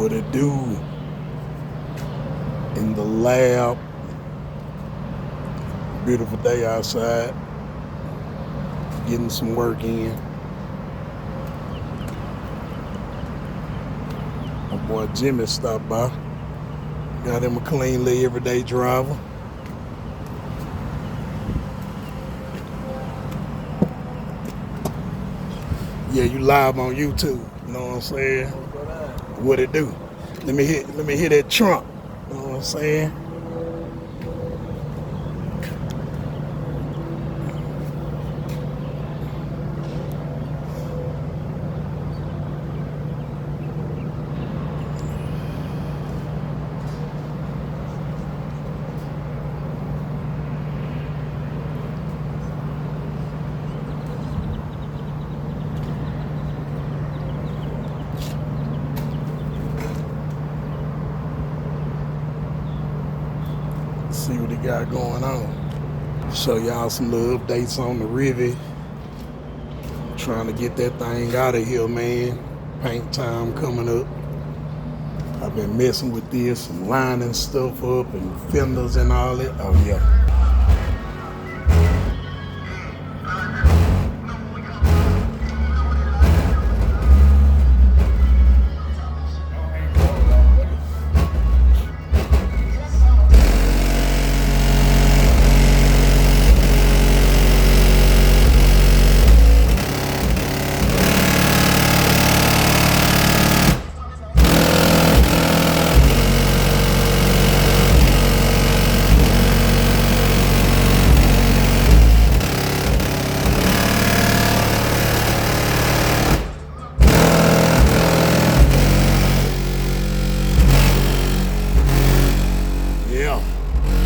What it do in the lab. Beautiful day outside. Getting some work in. My boy Jimmy stopped by. Got him a clean little everyday driver. Yeah, you live on YouTube. You know what I'm saying? What it do? Let me hit that trunk. You know what I'm saying? See what he got going on. Show y'all some little updates on the Rivy. Trying to get that thing out of here, man. Paint time coming up. I've been messing with this and lining stuff up and fenders and all that. Oh yeah.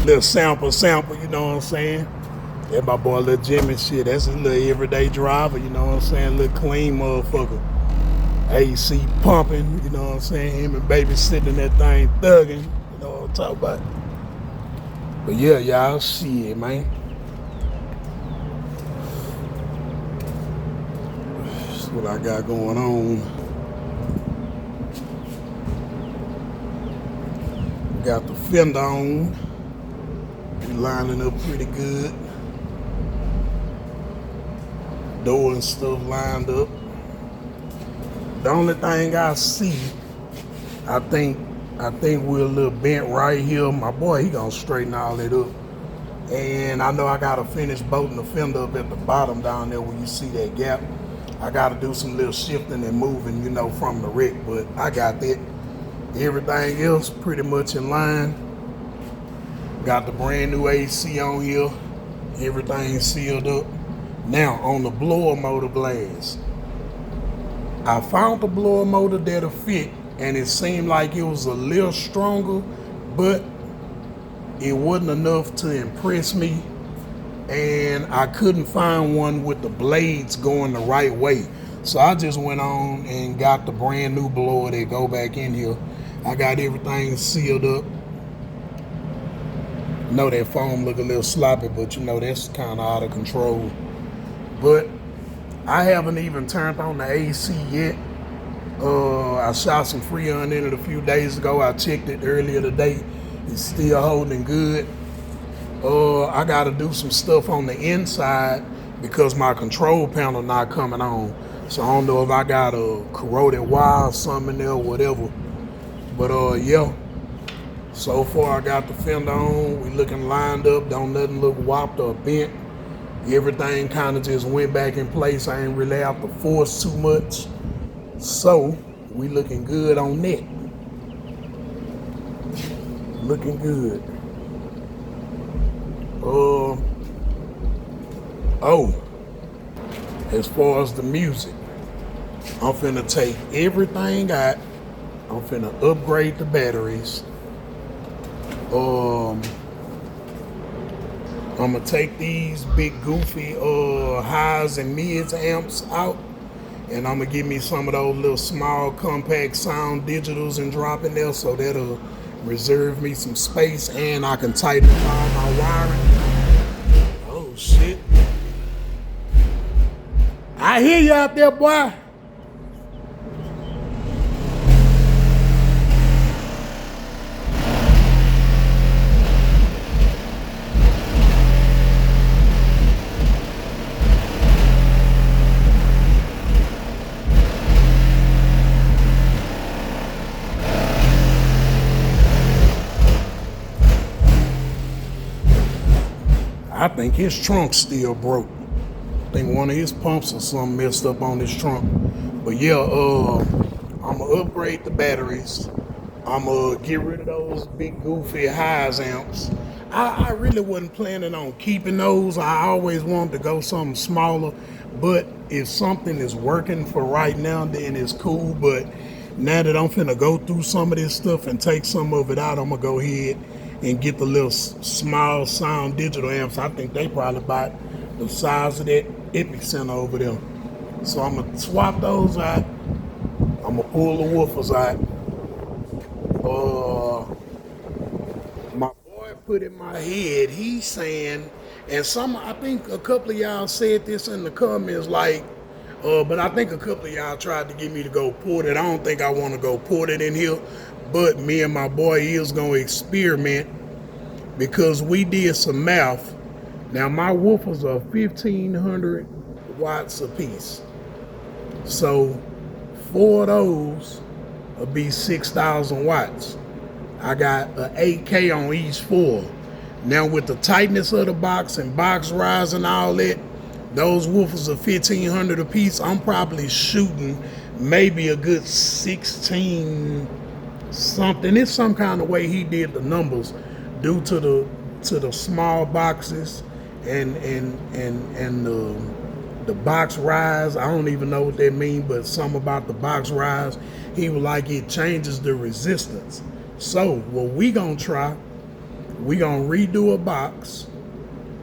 Little sample, you know what I'm saying? That my boy Lil Jimmy shit. That's a little everyday driver, you know what I'm saying? Little clean motherfucker. AC pumping, you know what I'm saying? Him and baby sitting in that thing thugging, you know what I'm talking about? But yeah, y'all, shit, man. That's what I got going on. Got the fender on. Lining up pretty good. Door and stuff lined up. The only thing I see, I think we're a little bent right here. My boy, he gonna straighten all that up. And I know I gotta finish bolting the fender up at the bottom down there where you see that gap. I gotta do some little shifting and moving, you know, from the wreck, but I got that. Everything else pretty much in line. Got the brand new AC on here. Everything sealed up. Now on the blower motor blades, I found the blower motor that'll fit, and it seemed like it was a little stronger, but it wasn't enough to impress me, and I couldn't find one with the blades going the right way. So I just went on and got the brand new blower that go back in here. I got everything sealed up. Know that foam look a little sloppy, but you know that's kind of out of control. But I haven't even turned on the AC yet. I shot some Freon in it a few days ago. I checked it earlier today. It's still holding good. I got to do some stuff on the inside because my control panel not coming on. So I don't know if I got a corroded wire or something in there or whatever. But yeah. So far I got the fender on, we looking lined up, don't nothing look whopped or bent. Everything kind of just went back in place. I ain't really have to force too much. So we looking good on that. Looking good. As far as the music, I'm finna take everything out. I'm finna upgrade the batteries. I'm gonna take these big goofy highs and mids amps out, and I'm gonna give me some of those little small compact sound digitals and drop in there, so that'll reserve me some space, and I can tighten up all my wiring. Oh shit. I hear you out there, boy. I think his trunk's still broke. I think one of his pumps or something messed up on his trunk. But yeah, I'm gonna upgrade the batteries. I'm gonna get rid of those big goofy highs amps. I really wasn't planning on keeping those. I always wanted to go something smaller. But if something is working for right now, then it's cool. But now that I'm finna go through some of this stuff and take some of it out, I'm gonna go ahead and get the little small sound digital amps. I think they probably about the size of that Epic Center over there. So I'm gonna swap those out. I'm gonna pull the woofers out. My boy put in my head, he's saying, and I think a couple of y'all said this in the comments, like, but I think a couple of y'all tried to get me to go port it. I don't think I want to go port it in here, but me and my boy is gonna experiment because we did some math. Now my woofers are 1,500 watts a piece, so 4 of those will be 6,000 watts. I got an 8K on each 4. Now with the tightness of the box and box rise and all that, those woofers are 1,500 a piece. I'm probably shooting maybe a good 16 something. It's some kind of way he did the numbers due to the small boxes and the box rise. I don't even know what that means, but something about the box rise. He was like, it changes the resistance. So what we gonna try, we gonna redo a box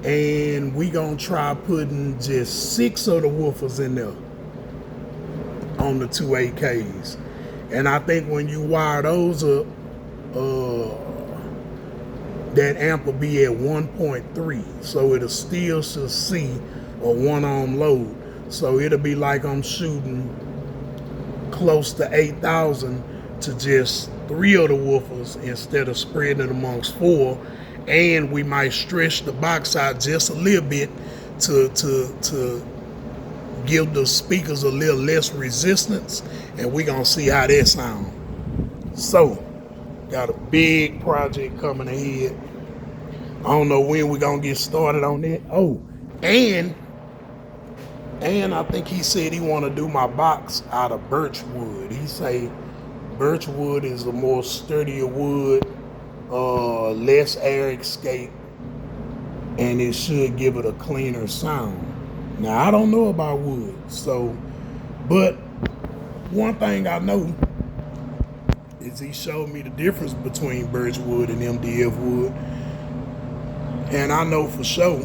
and we gonna try putting just 6 of the woofers in there on the 2 8Ks. And I think when you wire those up, that amp will be at 1.3, so it'll still see a 1 ohm load. So it'll be like I'm shooting close to 8,000 to just 3 of the woofers instead of spreading it amongst 4. And we might stretch the box out just a little bit to give the speakers a little less resistance, and we gonna see how that sound. So got a big project coming ahead. I don't know when we gonna get started on that. Oh, and I think he said he want to do my box out of birch wood. He say birch wood is a more sturdier wood, less air escape, and it should give it a cleaner sound. Now I don't know about wood, so, but one thing I know is he showed me the difference between birch wood and MDF wood, and I know for sure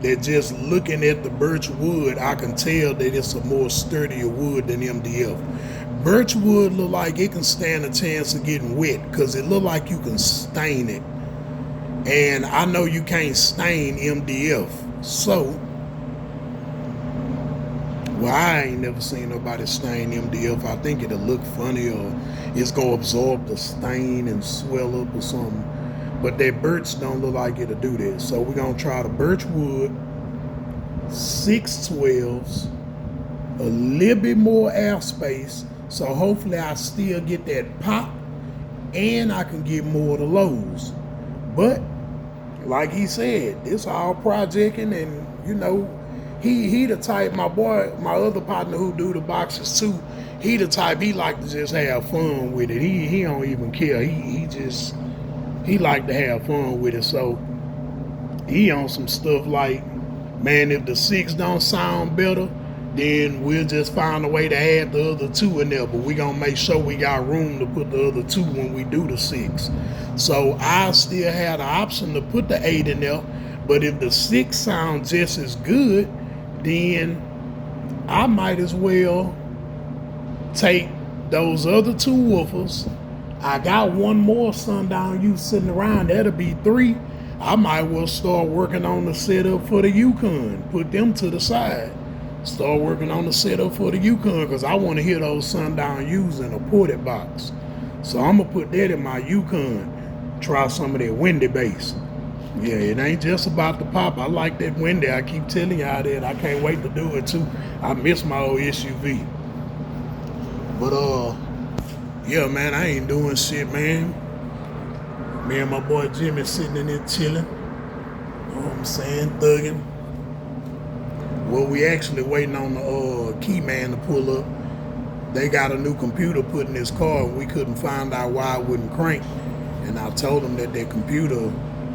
that just looking at the birch wood, I can tell that it's a more sturdier wood than MDF. Birch wood look like it can stand a chance of getting wet because it look like you can stain it. And I know you can't stain MDF. So, well, I ain't never seen nobody stain MDF. I think it'll look funny or it's gonna absorb the stain and swell up or something. But that birch don't look like it'll do that. So we're gonna try the birch wood, 612s, a little bit more air space. So hopefully I still get that pop and I can get more of the lows. But like he said, this all projecting, and you know, he the type, my boy, my other partner who do the boxes too, he the type, he like to just have fun with it. He don't even care. He like to have fun with it. So he on some stuff like, man, if the 6 don't sound better, then we'll just find a way to add the other 2 in there. But we gonna make sure we got room to put the other 2 when we do the 6. So I still have the option to put the 8 in there. But if the 6 sounds just as good, then I might as well take those other 2 woofers. I got 1 more Sundown U sitting around, that'll be 3. I might well start working on the setup for the Yukon, put them to the side. Start working on the setup for the Yukon because I want to hear those Sundown U's in a ported box. So I'm going to put that in my Yukon, try some of that windy bass. Yeah, it ain't just about the pop. I like that windy. I keep telling y'all that. I can't wait to do it too. I miss my old SUV. But yeah, man, I ain't doing shit, man. Me and my boy Jimmy sitting in there chilling. I'm saying, thugging. Well, we actually waiting on the key man to pull up. They got a new computer put in this car. We couldn't find out why it wouldn't crank. And I told them that their computer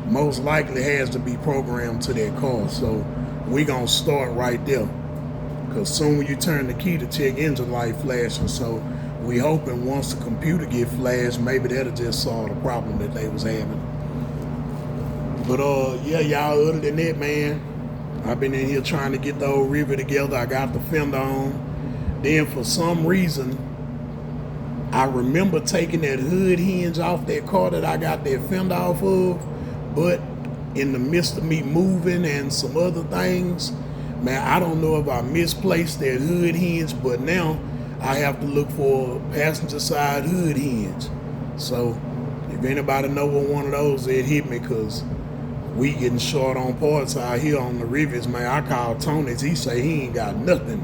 most likely has to be programmed to their car. So we gonna start right there. Cause soon when you turn the key, to check engine light flashing. So we hoping once the computer get flashed, maybe that'll just solve the problem that they was having. But yeah, y'all, other than that, man, I've been in here trying to get the old Rivy together. I got the fender on. Then for some reason, I remember taking that hood hinge off that car that I got that fender off of. But in the midst of me moving and some other things, man, I don't know if I misplaced that hood hinge, but now I have to look for a passenger side hood hinge. So if anybody know what one of those, it hit me, because we getting short on parts out here on the Rivers, man. I called Tony's. He say he ain't got nothing.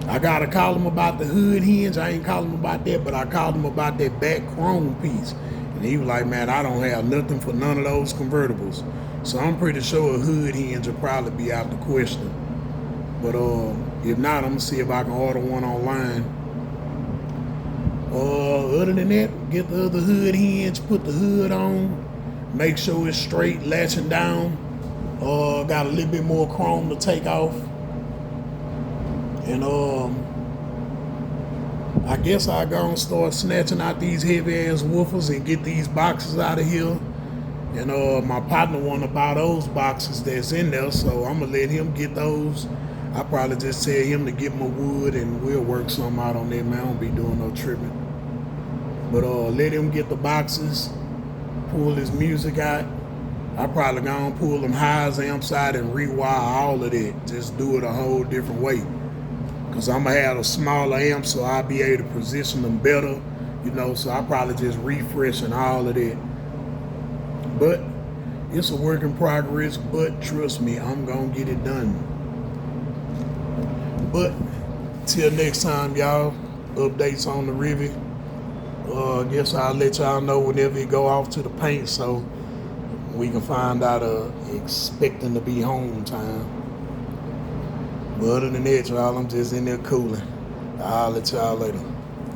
I gotta call him about the hood hinge. I ain't calling him about that, but I called him about that back chrome piece. And he was like, man, I don't have nothing for none of those convertibles. So I'm pretty sure a hood hinge will probably be out the question. But if not, I'm gonna see if I can order one online. Other than that, get the other hood hinge, put the hood on, make sure it's straight, latching down. Got a little bit more chrome to take off. And I guess I gonna start snatching out these heavy ass woofers and get these boxes out of here. And my partner wanna buy those boxes that's in there, so I'm gonna let him get those. I probably just tell him to get my wood and we'll work something out on that, man. I don't be doing no tripping. But let him get the boxes, pull his music out. I probably gonna pull them highs amps out and rewire all of that. Just do it a whole different way. Cause I'm gonna have a smaller amp, so I'll be able to position them better, you know, so I probably just refreshing all of that. But it's a work in progress, but trust me, I'm gonna get it done. But till next time, y'all, updates on the Rivy. I guess I'll let y'all know whenever it go off to the paint, so we can find out expecting to be home time. But other than that, y'all, I'm just in there cooling. I'll let y'all later.